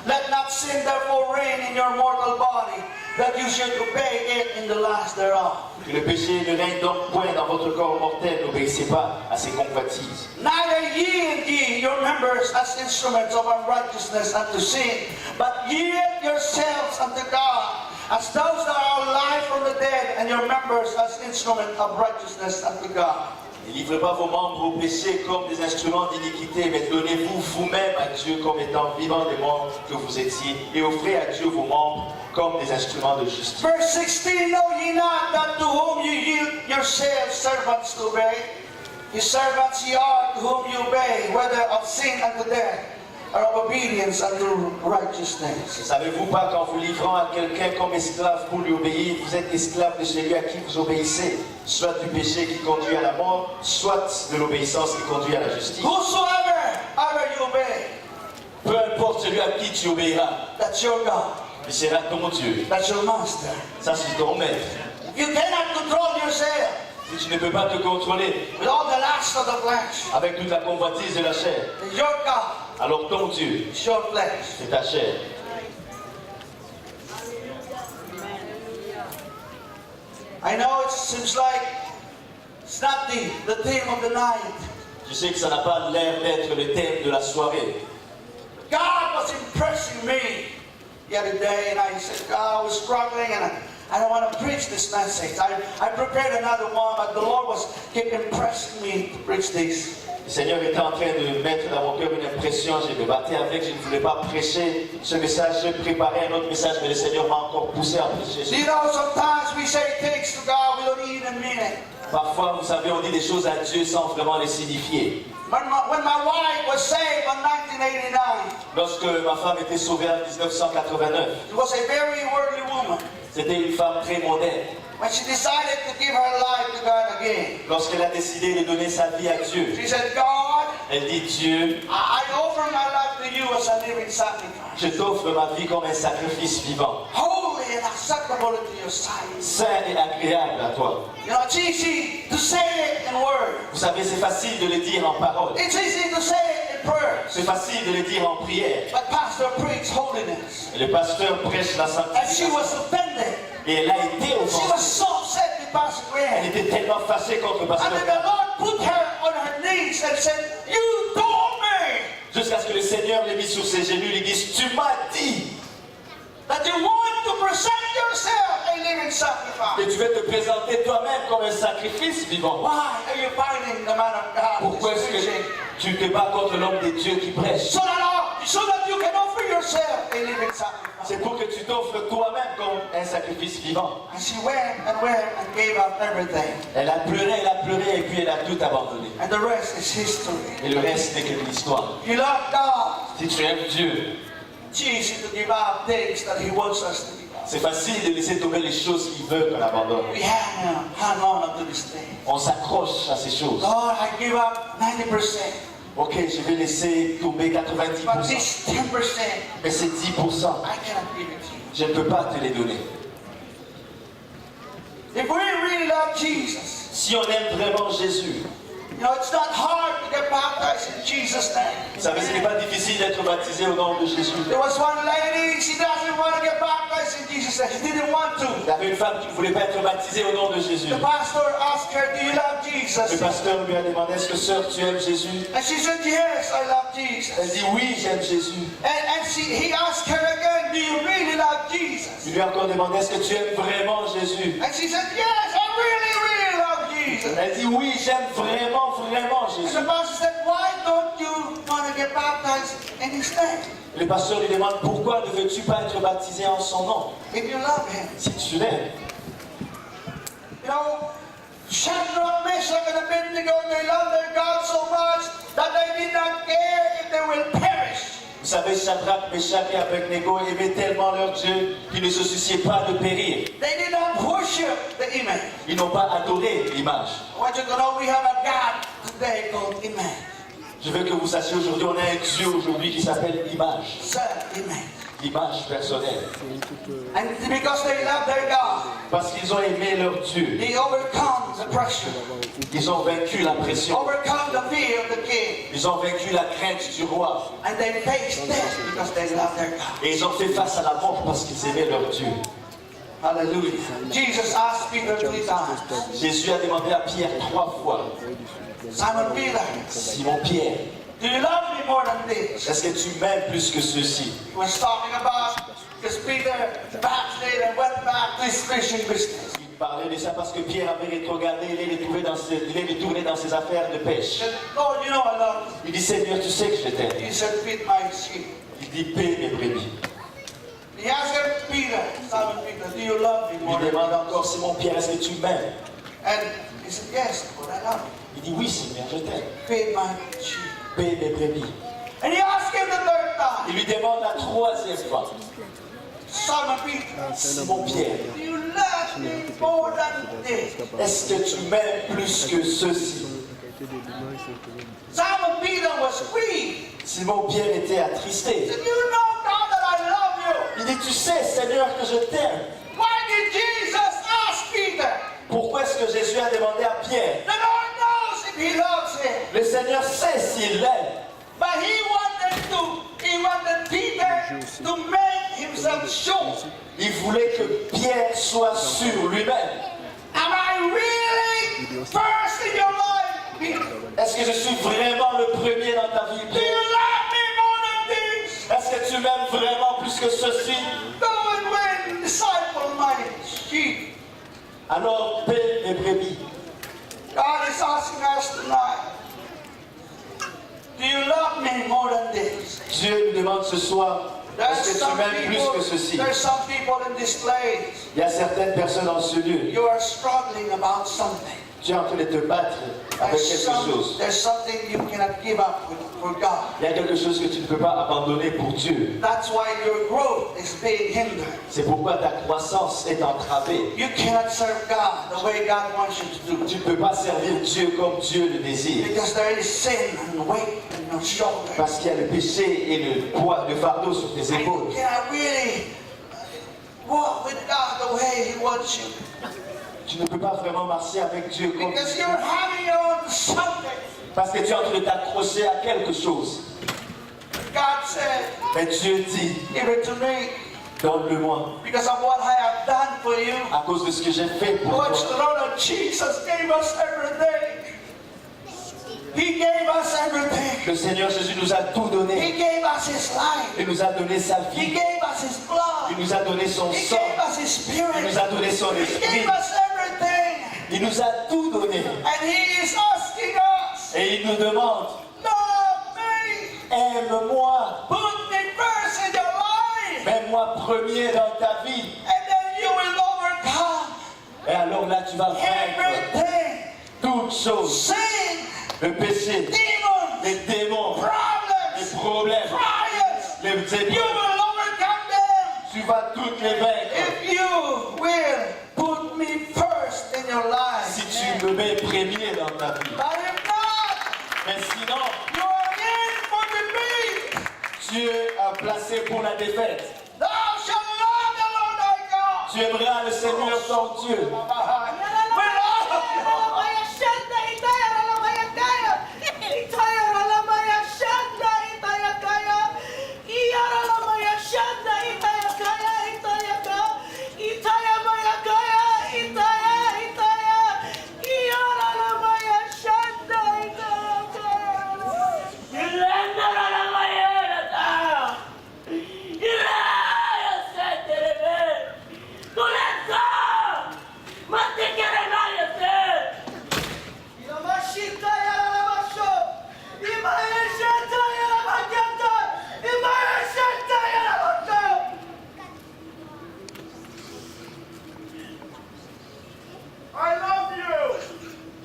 let not sin therefore reign in your mortal body, that you should obey it in the last thereof. Que le péché ne règne donc point dans votre corps mortel, n'obéissez pas à ses convoitises. Neither yield ye your members as instruments of unrighteousness unto sin, but yield yourselves unto God, as those that are alive from the dead, and your members as instruments of righteousness unto God. Ne livrez pas vos membres au péché comme des instruments d'iniquité, mais donnez-vous vous-même à Dieu comme étant vivants des morts que vous étiez, et offrez à Dieu vos membres comme des instruments de justice. Verse 16, know ye not that to whom you yield yourselves servants to obey? His servants ye are to whom you obey, whether of sin unto death, or of obedience unto righteousness. Ne savez-vous pas qu'en vous livrant à quelqu'un comme esclave pour lui obéir, vous êtes esclave de celui à qui vous obéissez, soit du péché qui conduit à la mort, soit de l'obéissance qui conduit à la justice. Whosoever you obey, Peu importe celui à qui tu obéiras, that's your God, il sera ton Dieu. that's your master. Ça, c'est ton maître. You cannot control yourself Si tu ne peux pas te contrôler with all the lust of the flesh. avec toute la convoitise de la chair, It's your God, alors ton Dieu, it's your flesh. c'est ta chair. I know it seems like it's not the theme of the night. Je sais que ça n'a pas l'air d'être le thème de la soirée. God was impressing me the other day, and I said, God, I was struggling, and I don't want to preach this message. I prepared another one, but the Lord was keep impressing me to preach this. Le Seigneur était en train de mettre dans mon cœur une impression, je me battais avec, je ne voulais pas prêcher ce message, je préparais un autre message, mais le Seigneur m'a encore poussé à prêcher. You know, sometimes we say things to God, we don't even mean it. Parfois, vous savez, on dit des choses à Dieu sans vraiment les signifier. When my wife was saved in 1989, Lorsque ma femme était sauvée en 1989, she was a very worldly woman. c'était une femme très moderne. When she decided to give her life to God again, Lorsqu'elle a décidé de donner sa vie à Dieu, she said, God, elle dit, Dieu, I offer my life to you as a living sacrifice, je t'offre ma vie comme un sacrifice vivant, holy and acceptable into your sight. saint et agréable à toi. You know, it's easy to say it in words. Vous savez, c'est facile de le dire en parole. It's easy to say it in prayers. C'est facile de le dire en prière. But pastor preached holiness. Le pasteur prêche la And she sanctification. was offended. Et elle a été She was offensée. so upset with Pastor Elle Graham. était tellement fâchée contre And pasteur then the Lord put her on her knees and said, you told me jusqu'à ce que le Seigneur l'ait mis sur ses genoux et lui dise, tu m'as dit that you want to present yourself a living que sacrifice. tu vais te présenter toi-même comme un sacrifice vivant. Why are you fighting the man of God who Pourquoi is est-ce que preaching? tu te bats contre l'homme de Dieu qui prêche? So that you can offer yourself a living sacrifice. C'est pour que tu t'offres toi-même comme un sacrifice vivant. And she went and gave up everything. Elle a pleuré et puis elle a tout abandonné. And the rest is history. Et le reste n'est que de l'histoire. If you love God, Si tu aimes Dieu, it's easy to give up things that He wants us to give up. C'est facile de laisser tomber les choses qui veulent qu'on abandonne. We hang on to this thing. On s'accroche à ces choses. Lord, I give up 90%. Ok, je vais laisser tomber But 90%. this 10%, Mais ces 10%, I cannot give it to you. je ne peux pas te les donner. If we really love Jesus, Si on aime vraiment Jésus, you know, it's not hard to get baptized in Jesus' name. vous savez, ce n'est pas difficile d'être baptisé au nom de Jésus. There was one lady, she doesn't want to get baptized in Jesus' name. She didn't want to. Il y avait une femme qui ne voulait pas être baptisée au nom de Jésus. The pastor asked her, do you love Le Jesus? pasteur lui a demandé, est-ce que sœur, tu aimes Jésus? And she said, yes, I love Elle Jesus. dit, oui, j'aime Jésus. And he asked her again, do you really love Jesus? Il lui a encore demandé, est-ce que tu aimes vraiment Jésus? And she said, yes, I really, really love Jesus. Elle dit, oui, j'aime vraiment, vraiment And Jésus. the pastor said, why don't you want to get baptized in his name? Le pasteur lui demande, pourquoi ne veux-tu pas être baptisé en son nom? If you love him. Si tu l'aimes. You know, Shadrach, Meshach, and Abednego, they love their God so much that they did not care if they will perish. Vous savez, Shadrach, Meshach et Abednego aimaient tellement leur Dieu qu'ils ne se souciaient pas de périr. They did not worship the image. Ils n'ont pas adoré l'image. I want you to know we have a God today called image. Je veux que vous sachiez aujourd'hui, on a un Dieu aujourd'hui qui s'appelle image. Self-image. L'image personnelle. And because they love their God, Parce qu'ils ont aimé leur Dieu. they overcome the pressure, Ils ont vaincu la pression. overcome the fear of the king, Ils ont vaincu la crainte du roi. and they face death because they love their God. Et ils ont fait face à la mort parce qu'ils aimaient leur Dieu. Hallelujah. Jesus asked Peter 3 times, Jésus a demandé à Pierre 3 fois, Simon Peter, Simon Pierre, do you love me more than this? est-ce que tu m'aimes plus que ceci? He was talking about because Peter backslid and went back to his fishing business. Il parlait de ça parce que Pierre avait rétrogradé, il est retourné dans ses affaires de He pêche. said, Lord, you know I love Il dit, Seigneur, tu sais que je you. t'aime. He said, feed my sheep. Il dit, paie mes brebis. He asked Peter, Simon Peter, do you love me Il more lui than demande this? encore, Simon Pierre, est-ce que tu m'aimes? And he said, yes, Lord, I love Il dit, oui, Seigneur, je t'aime. you. Feed my sheep. Paie mes brebis. And he asked him the third time, Il lui demande la troisième fois, Simon Peter, Simon Pierre, do you love me more than this? est-ce que tu m'aimes plus que ceci? Simon Peter was grieved. Simon Pierre était He attristé. said, you know, God, that I love you. Il dit, tu sais, Seigneur, que je t'aime. Why did Jesus ask Peter? Pourquoi est-ce que Jésus a demandé à Pierre? The Lord knows if he loves him. Le Seigneur sait s'il l'aime. But he wanted Peter to make himself sure. Il voulait que Pierre soit sur lui-même. Am I really first in your life, Peter? Est-ce que je suis vraiment le premier dans ta vie, Do you Pierre? love me more than this? Est-ce que tu m'aimes vraiment plus que ceci? Go and win, disciple my sheep. Alors paie mes brebis. God is asking us tonight, do you love me more than this? Dieu nous demande ce soir, est-ce que tu m'aimes plus que ceci? There's some people in this place, Il y a certaines personnes dans ce lieu. you are struggling about something. Tu es en train de te battre avec quelque chose. There's something you cannot give up for God. Il y a quelque chose que tu ne peux pas abandonner pour Dieu. That's why your growth is being hindered. C'est pourquoi ta croissance est entravée. You cannot serve God the way God wants you to do. Tu ne peux pas servir Dieu comme Dieu le désire. Because there is sin and weight on your shoulder. Parce qu'il y a le péché et le poids, le fardeau sur tes And épaules. you cannot really walk with God the way He wants you. Tu ne peux pas vraiment marcher avec Dieu comme Because you're hanging on to something. parce que tu es en train de t'accrocher à quelque chose. God said, Mais Dieu dit, give it to me donne-le-moi. because of what I have done for you. À cause de ce que j'ai fait I pour want you toi. to know that Jesus gave us everything. He gave us everything. Le Seigneur Jésus nous a tout donné. He gave us His life. Il nous a donné sa He vie. gave us His blood. Il nous a donné son He sang. gave us His spirit. Il nous a donné son He esprit. gave us everything. Il nous a tout donné. And He is asking us, Et il nous demande, love me. aime-moi. Put me first in your life. Mets-moi premier dans ta vie. And then you will overcome Et alors là, tu vas vaincre everything. toutes choses. Sin, Le péché, demons, les démons, les problems, problèmes, trials. les You épreuves. will overcome them. tu vas toutes les vaincre. If you will put me first in your life. Si tu me mets premier dans ta vie. But if not, Mais sinon, you are in for defeat. Dieu a placé pour la défaite. Thou shalt love the Lord thy God. Tu aimeras le Seigneur ton Dieu. With all I love you.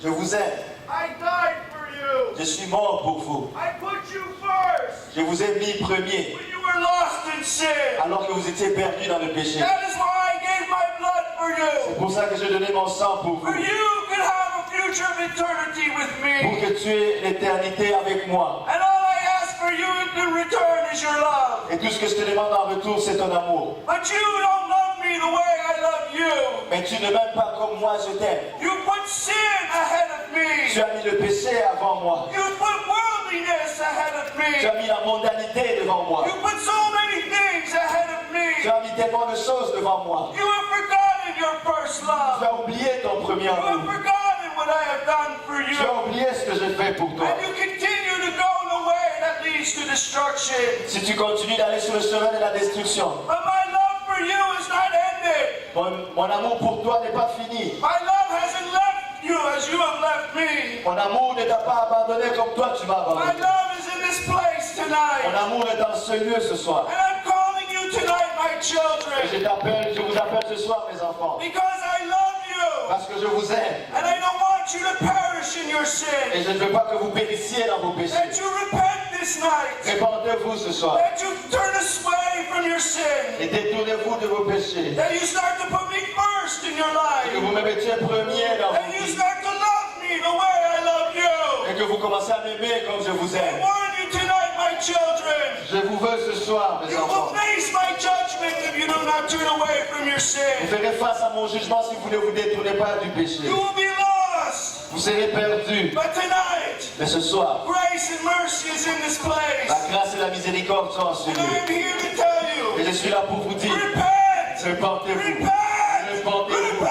Je vous aime. I died for you. Je suis mort pour vous. I put you first Je vous ai mis premier when you were lost in sin. alors que vous étiez perdus dans le péché. That is why I gave my blood for C'est you. pour ça que j'ai donné mon sang pour For vous. you could have a future of eternity with Pour me. que tu aies l'éternité avec moi. And all I ask for you in return is your love. Et tout ce que je te demande en retour, c'est ton amour. But you don't love me the way I love you. Mais tu ne m'aimes pas comme moi je t'aime. You put sin ahead of me. Tu as mis le péché avant moi. You put worldliness ahead of Tu me. as mis la mondanité devant moi. You put so many things ahead of Tu me. as mis tellement de choses devant moi. You have forgotten your first Tu love. as oublié ton premier You have amour. forgotten what I have done for Tu as you. oublié ce que j'ai fait pour toi. And you continue to go in the way that leads to destruction. Si tu continues d'aller sur le chemin de la destruction, But my love for you is not ended. mon amour pour toi n'est pas fini. My love hasn't left you as you have left me. Mon amour ne t'a pas abandonné comme toi tu m'as My abandonné. love is in this place Mon tonight. amour est dans ce lieu ce soir. And I'm calling you tonight, my Et children, je vous appelle ce soir mes enfants. because I love you. Parce que je vous aime. And I don't want you to perish in your Et sin. je ne veux pas que vous périssiez dans vos That péchés. you repent this night. Répandez-vous ce soir. That you turn away from your sin. Et détournez-vous de vos péchés. That you start to put me first in your Et que life. vous me mettiez premier dans And vos you vies. start to love me the way I love you. Et que vous commencez à m'aimer comme je vous I aime. warn you tonight, my children. Je vous veux ce soir, mes You will enfants. face my judgment if you do not turn away from your Vous sin. ferez face à mon jugement si vous ne vous détournez pas du péché. You will be lost. Vous serez perdus. But tonight, Mais ce soir, grace and mercy is in this la place. grâce et la miséricorde sont en ce And lieu. I am here to tell Et you, je suis là pour vous dire, repent. répentez-vous. Repent. Répentez-vous. Repent.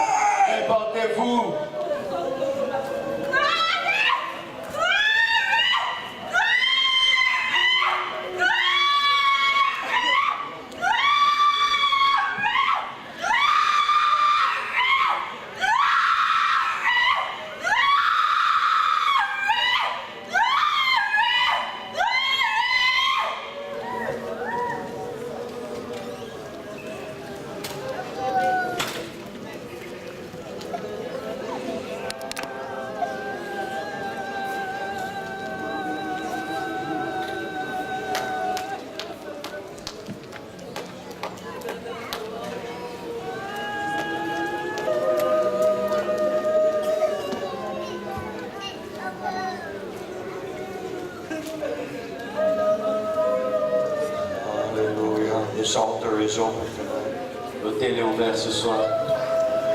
Répentez-vous. Hallelujah. This altar is open tonight. L'autel est ouvert ce soir.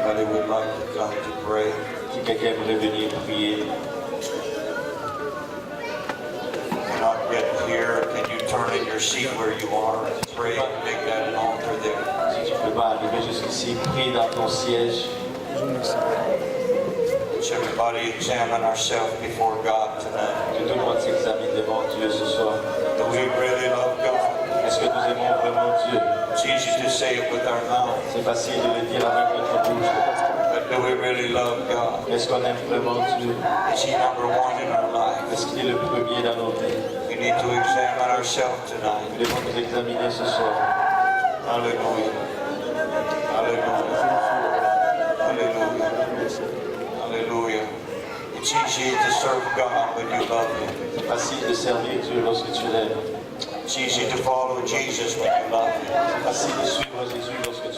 Anybody would like to come to pray? Si quelqu'un aimerait venir prier, Not yet here. Can you turn in your seat where you are and pray and make that an altar there? si tu ne peux pas arriver jusqu'ici, prie dans ton siège. Let's everybody examine ourselves before God tonight. Que tout le monde s'examine devant Dieu ce soir. Do we really love God? Est-ce que nous aimons vraiment Dieu? It's easy to say it with our mouth, C'est facile de le dire avec notre bouche. but do we really love God? Est-ce qu'on aime vraiment Dieu? Is He number one in our life? Est-ce qu'il est le premier dans nos vies? We need to examine ourselves Nous tonight. devons nous examiner ce soir. Hallelujah. Hallelujah. Hallelujah. Hallelujah. It's easy to serve God when you love Him. C'est facile de servir Dieu lorsque tu l'aimes. It's It's easy to follow Jesus when you love Him. C'est facile de suivre Jésus lorsque